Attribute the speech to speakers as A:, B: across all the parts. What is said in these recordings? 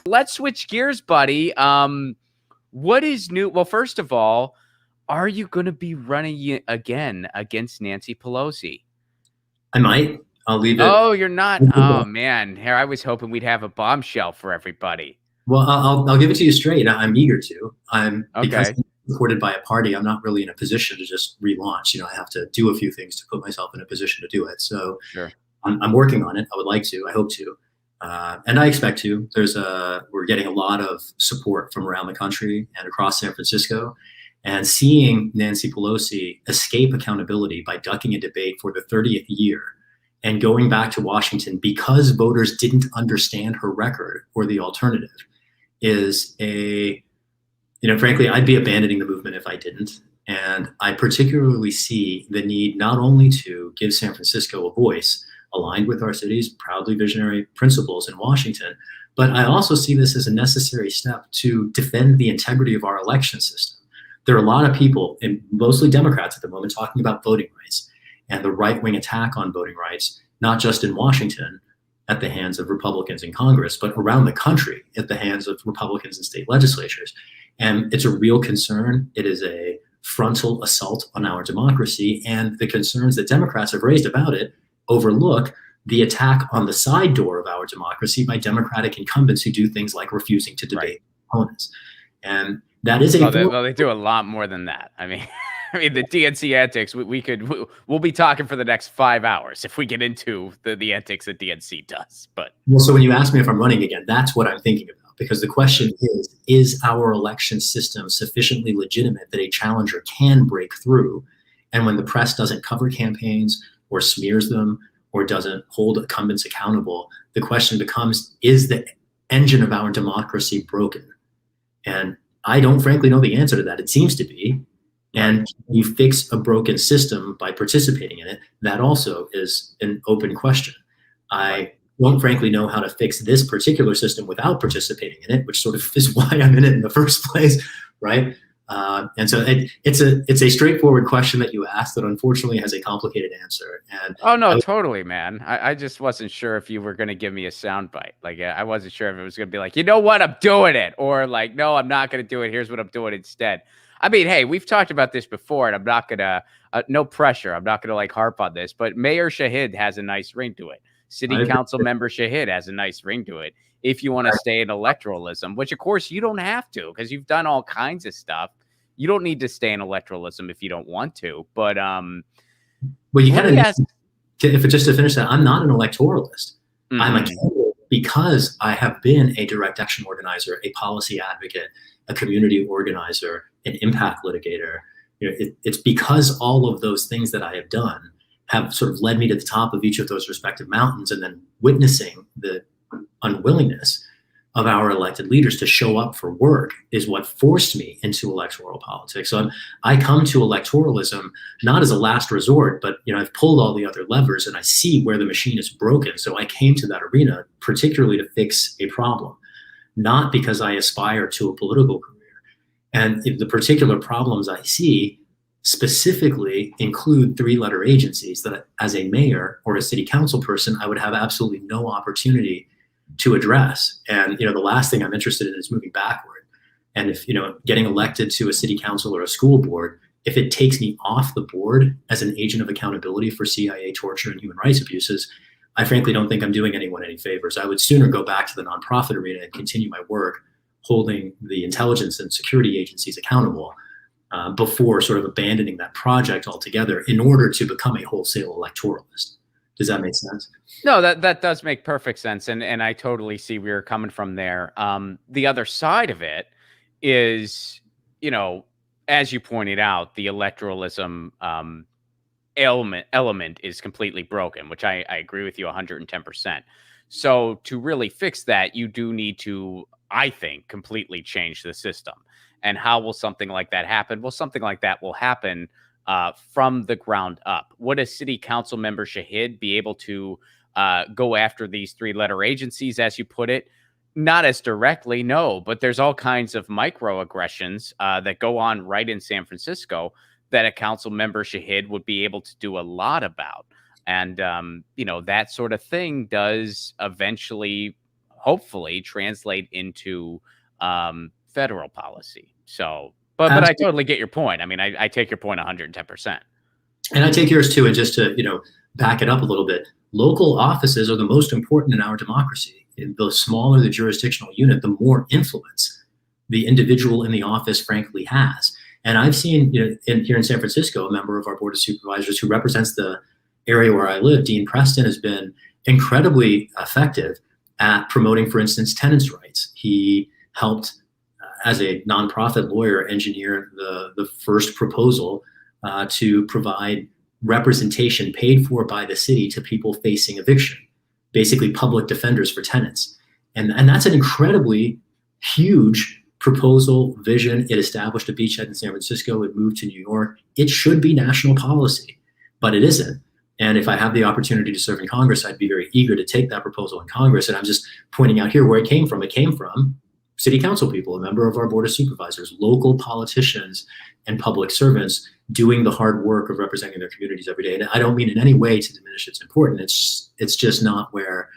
A: Let's switch gears, buddy. What is new? Well, first of all, are you going to be running again against Nancy Pelosi?
B: I might. I'll leave it.
A: Oh, you're not. Oh man, here I was hoping we'd have a bombshell for everybody.
B: Well, I'll give it to you straight. I'm eager to. Because
A: Okay.
B: I'm supported by a party. I'm not really in a position to just relaunch. I have to do a few things to put myself in a position to do it. So
A: Sure.
B: I'm working on it. I would like to. I hope to. And I expect to. We're getting a lot of support from around the country and across San Francisco. And seeing Nancy Pelosi escape accountability by ducking a debate for the 30th year and going back to Washington because voters didn't understand her record or the alternative is frankly, I'd be abandoning the movement if I didn't. And I particularly see the need not only to give San Francisco a voice aligned with our city's proudly visionary principles in Washington, but I also see this as a necessary step to defend the integrity of our election system. There are a lot of people, and mostly Democrats at the moment, talking about voting rights and the right-wing attack on voting rights, not just in Washington at the hands of Republicans in Congress, but around the country at the hands of Republicans in state legislatures. And it's a real concern. It is a frontal assault on our democracy, and the concerns that Democrats have raised about it overlook the attack on the side door of our democracy by Democratic incumbents who do things like refusing to debate opponents. And that is
A: they do a lot more than that. I mean, the DNC antics, we'll be talking for the next 5 hours if we get into the antics that DNC does. But
B: so when you ask me if I'm running again, that's what I'm thinking about, because the question is our election system sufficiently legitimate that a challenger can break through? And when the press doesn't cover campaigns or smears them or doesn't hold incumbents accountable, the question becomes, is the engine of our democracy broken? And I don't frankly know the answer to that. It seems to be. And you fix a broken system by participating in it. That also is an open question. I don't frankly know how to fix this particular system without participating in it, which sort of is why I'm in it in the first place, right? And so it's a straightforward question that you asked that unfortunately has a complicated answer. And
A: oh no, totally, man. I just wasn't sure if you were going to give me a soundbite. Like I wasn't sure if it was going to be like, you know what, I'm doing it, or like, no, I'm not going to do it. Here's what I'm doing instead. I mean, hey, we've talked about this before, and I'm not gonna, no pressure. I'm not gonna like harp on this, but Mayor Shahid has a nice ring to it. City Council member Shahid has a nice ring to it. If you want to stay in electoralism, which of course you don't have to, because you've done all kinds of stuff. You don't need to stay in electoralism if you don't want to. But
B: well, you kind of if just to finish that, I'm not an electoralist. Mm-hmm. I'm a candidate because I have been a direct action organizer, a policy advocate, a community organizer, an impact litigator. It's because all of those things that I have done have sort of led me to the top of each of those respective mountains, and then witnessing the unwillingness of our elected leaders to show up for work is what forced me into electoral politics. So I come to electoralism not as a last resort, but I've pulled all the other levers and I see where the machine is broken. So I came to that arena particularly to fix a problem, not because I aspire to a political career. And the particular problems I see specifically include three-letter agencies that as a mayor or a city council person, I would have absolutely no opportunity to address. And the last thing I'm interested in is moving backward. And if getting elected to a city council or a school board, if it takes me off the board as an agent of accountability for CIA torture and human rights abuses, I frankly don't think I'm doing anyone any favors. I would sooner go back to the nonprofit arena and continue my work holding the intelligence and security agencies accountable before sort of abandoning that project altogether in order to become a wholesale electoralist. Does that make sense?
A: No, that does make perfect sense. And I totally see where you're coming from there. The other side of it is, as you pointed out, the electoralism element is completely broken, which I agree with you 110%. So to really fix that, you do need to, I think, completely change the system. And how will something like that happen? Well, something like that will happen from the ground up. Would a city council member Shahid be able to go after these three-letter agencies, as you put it? Not as directly, no, but there's all kinds of microaggressions that go on right in San Francisco that a council member Shahid would be able to do a lot about. And, that sort of thing does eventually, hopefully translate into federal policy. So, but I totally get your point. I mean, I take your point 110%.
B: And I take yours too. And just to, back it up a little bit, local offices are the most important in our democracy. The smaller the jurisdictional unit, the more influence the individual in the office frankly has. And I've seen, here in San Francisco, a member of our Board of Supervisors who represents the area where I live, Dean Preston, has been incredibly effective at promoting, for instance, tenants' rights. He helped, as a nonprofit lawyer, engineer the first proposal to provide representation paid for by the city to people facing eviction, basically public defenders for tenants. And that's an incredibly huge proposal, vision. It established a beachhead in San Francisco. It moved to New York. It should be national policy, but it isn't. And if I have the opportunity to serve in Congress, I'd be very eager to take that proposal in Congress. And I'm just pointing out here where it came from. It came from city council people, a member of our Board of Supervisors, local politicians, and public servants doing the hard work of representing their communities every day. And I don't mean in any way to diminish its importance. It's just not where,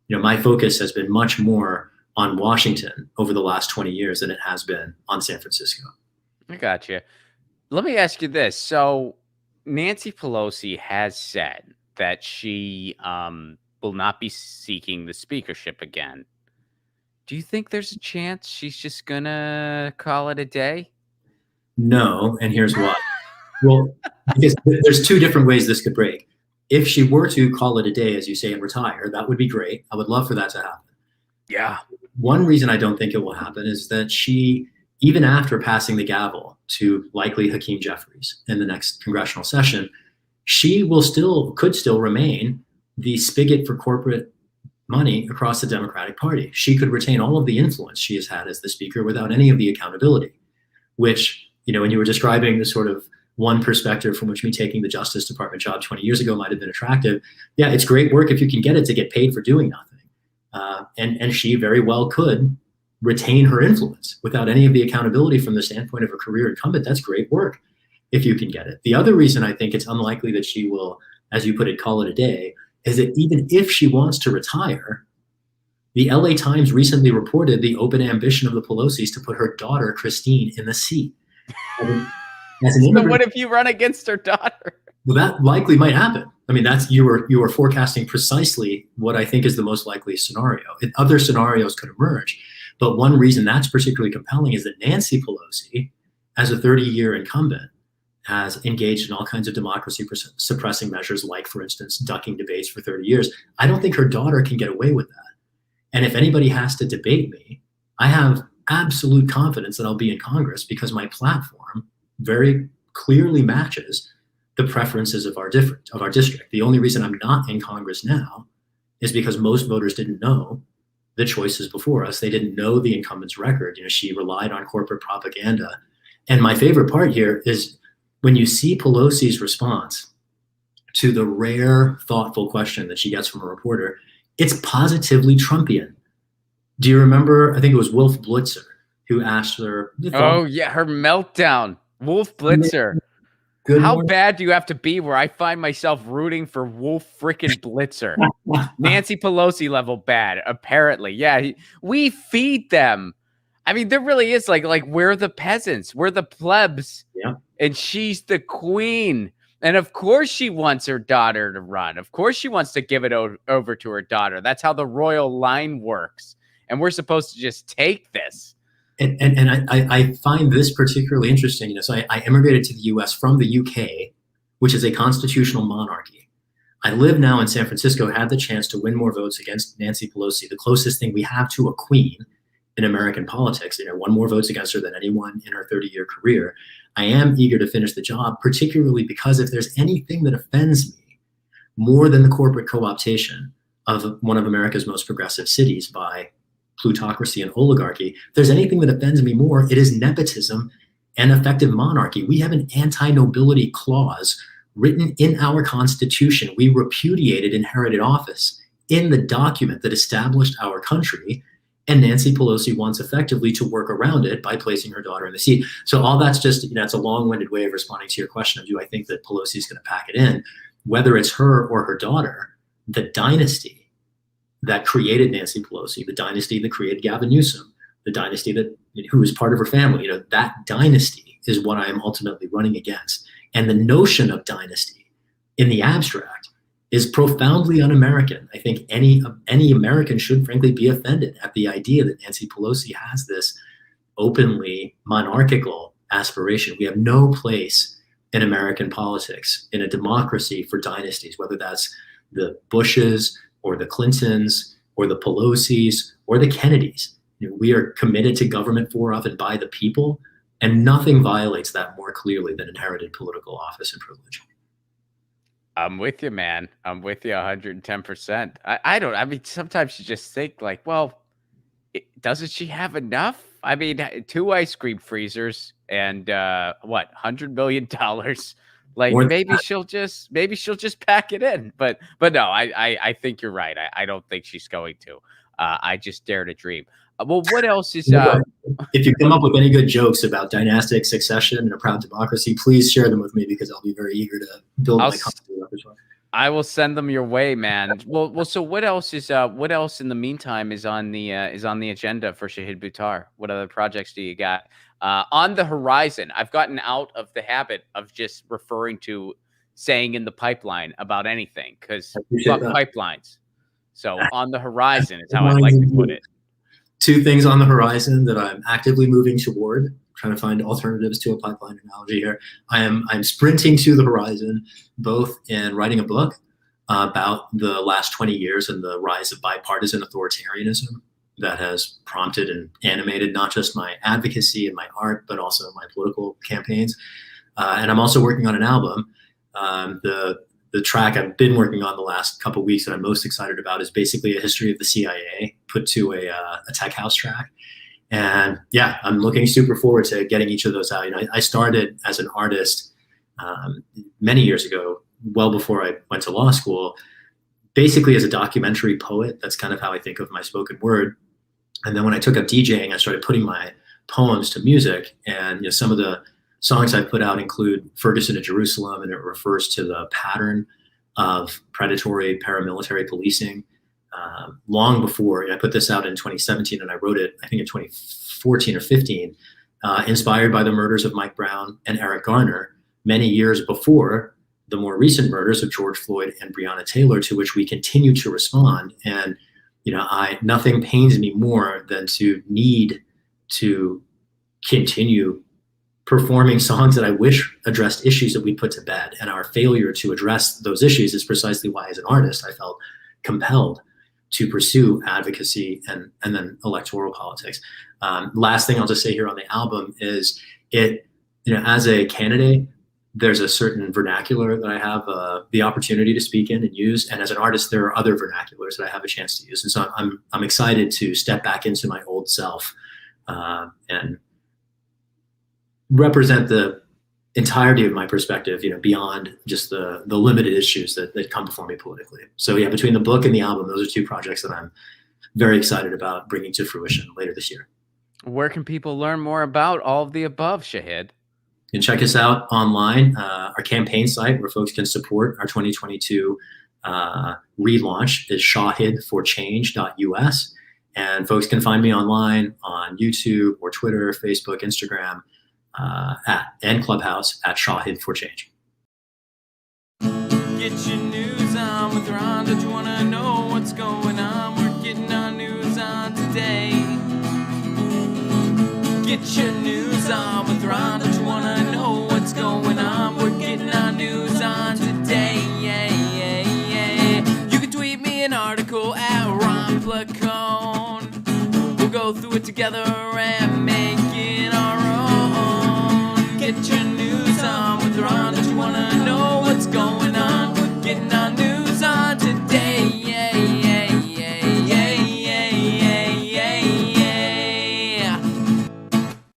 B: my focus has been much more on Washington over the last 20 years than it has been on San Francisco.
A: I got you. Let me ask you this. So Nancy Pelosi has said that she will not be seeking the speakership again. Do you think there's a chance she's just going to call it a day?
B: No, and here's why. Well, because there's two different ways this could break. If she were to call it a day, as you say, and retire, that would be great. I would love for that to happen.
A: Yeah.
B: One reason I don't think it will happen is that she, even after passing the gavel to likely Hakeem Jeffries in the next congressional session, she could still remain the spigot for corporate money across the Democratic Party. She could retain all of the influence she has had as the speaker without any of the accountability, which, when you were describing the sort of one perspective from which me taking the Justice Department job 20 years ago might have been attractive. Yeah, it's great work if you can get it to get paid for doing nothing. And she very well could retain her influence without any of the accountability from the standpoint of a career incumbent. That's great work if you can get it. The other reason I think it's unlikely that she will, as you put it, call it a day, is that even if she wants to retire, the LA Times recently reported the open ambition of the Pelosi's to put her daughter, Christine, in the seat.
A: So what if you run against her daughter?
B: Well, that likely might happen. I mean, you were forecasting precisely what I think is the most likely scenario. Other scenarios could emerge, but one reason that's particularly compelling is that Nancy Pelosi, as a 30-year incumbent, has engaged in all kinds of democracy suppressing measures, like, for instance, ducking debates for 30 years. I don't think her daughter can get away with that. And if anybody has to debate me, I have absolute confidence that I'll be in Congress because my platform very clearly matches the preferences of our district. The only reason I'm not in Congress now is because most voters didn't know the choices before us. They didn't know the incumbent's record. She relied on corporate propaganda. And my favorite part here is when you see Pelosi's response to the rare, thoughtful question that she gets from a reporter, it's positively Trumpian. Do you remember, I think it was Wolf Blitzer who asked her.
A: Oh, yeah, her meltdown. Wolf Blitzer. How bad do you have to be where I find myself rooting for Wolf freaking Blitzer? Nancy Pelosi level bad, apparently. Yeah, we feed them. I mean, there really is like we're the peasants. We're the plebs.
B: Yeah.
A: And she's the queen. And of course she wants her daughter to run. Of course she wants to give it over to her daughter. That's how the royal line works. And we're supposed to just take this.
B: And I find this particularly interesting. So I immigrated to the US from the UK, which is a constitutional monarchy. I live now in San Francisco, had the chance to win more votes against Nancy Pelosi, the closest thing we have to a queen in American politics. Won more votes against her than anyone in her 30-year career. I am eager to finish the job, particularly because if there's anything that offends me more than the corporate co-optation of one of America's most progressive cities by plutocracy and oligarchy, if there's anything that offends me more, it is nepotism and effective monarchy. We have an anti-nobility clause written in our Constitution. We repudiated inherited office in the document that established our country, and Nancy Pelosi wants effectively to work around it by placing her daughter in the seat. So all that's just, it's a long-winded way of responding to your question of, do I think that Pelosi is going to pack it in? Whether it's her or her daughter, the dynasty that created Nancy Pelosi, the dynasty that created Gavin Newsom, the dynasty who is part of her family. That dynasty is what I am ultimately running against. And the notion of dynasty in the abstract is profoundly un-American. I think any American should frankly be offended at the idea that Nancy Pelosi has this openly monarchical aspiration. We have no place in American politics, in a democracy, for dynasties, whether that's the Bushes or the Clintons or the Pelosis or the Kennedys. We are committed to government for, of, and by the people, and nothing violates that more clearly than inherited political office and privilege.
A: I'm with you, man. I'm with you 110%. I mean, sometimes you just think like, well, doesn't she have enough? I mean, 2 ice cream freezers and what, $100 million? Like maybe she'll just pack it in. But no, I think you're right. I don't think she's going to. I just dare to dream. Well, what else is
B: if you come up with any good jokes about dynastic succession and a proud democracy, please share them with me, because I'll be very eager to build my comedy repertoire.
A: I will send them your way, man. Well. So what else in the meantime is on the agenda for Shahid Buttar? What other projects do you got on the horizon? I've gotten out of the habit of just referring to saying in the pipeline about anything, because fuck pipelines. So on the horizon is how I like to put it.
B: 2 things on the horizon that I'm actively moving toward, trying to find alternatives to a pipeline analogy here. I'm sprinting to the horizon, both in writing a book about the last 20 years and the rise of bipartisan authoritarianism that has prompted and animated not just my advocacy and my art, but also my political campaigns. And I'm also working on an album. The track I've been working on the last couple of weeks that I'm most excited about is basically a history of the CIA put to a tech house track. And yeah, I'm looking super forward to getting each of those out. I started as an artist many years ago, well before I went to law school, basically as a documentary poet. That's kind of how I think of my spoken word. And then when I took up DJing, I started putting my poems to music. And some of the songs I put out include Ferguson to Jerusalem, and it refers to the pattern of predatory paramilitary policing long before. I put this out in 2017, and I wrote it, I think, in 2014 or 15, inspired by the murders of Mike Brown and Eric Garner, many years before the more recent murders of George Floyd and Breonna Taylor, to which we continue to respond. And nothing pains me more than to need to continue performing songs that I wish addressed issues that we put to bed. And our failure to address those issues is precisely why, as an artist, I felt compelled to pursue advocacy and then electoral politics. Last thing I'll just say here on the album is as a candidate, there's a certain vernacular that I have the opportunity to speak in and use. And as an artist, there are other vernaculars that I have a chance to use. And so I'm excited to step back into my old self and represent the entirety of my perspective, beyond just the limited issues that come before me politically. So yeah, between the book and the album, those are 2 projects that I'm very excited about bringing to fruition later this year.
A: Where can people learn more about all of the above, Shahid?
B: You can check us out online, our campaign site where folks can support our 2022 relaunch is shahidforchange.us. And folks can find me online on YouTube or Twitter, Facebook, Instagram, and Clubhouse at Shahid for Change.
C: Get your news on with Ron. Don't you want to know what's going on? We're getting our news on today. Get your news on with Ron. Don't you want to know what's going on? We're getting our news on today. You can tweet me an article at Ron Placone. We'll go through it together and make it our own. Get your news on with Ron. Don't you want to know what's going on?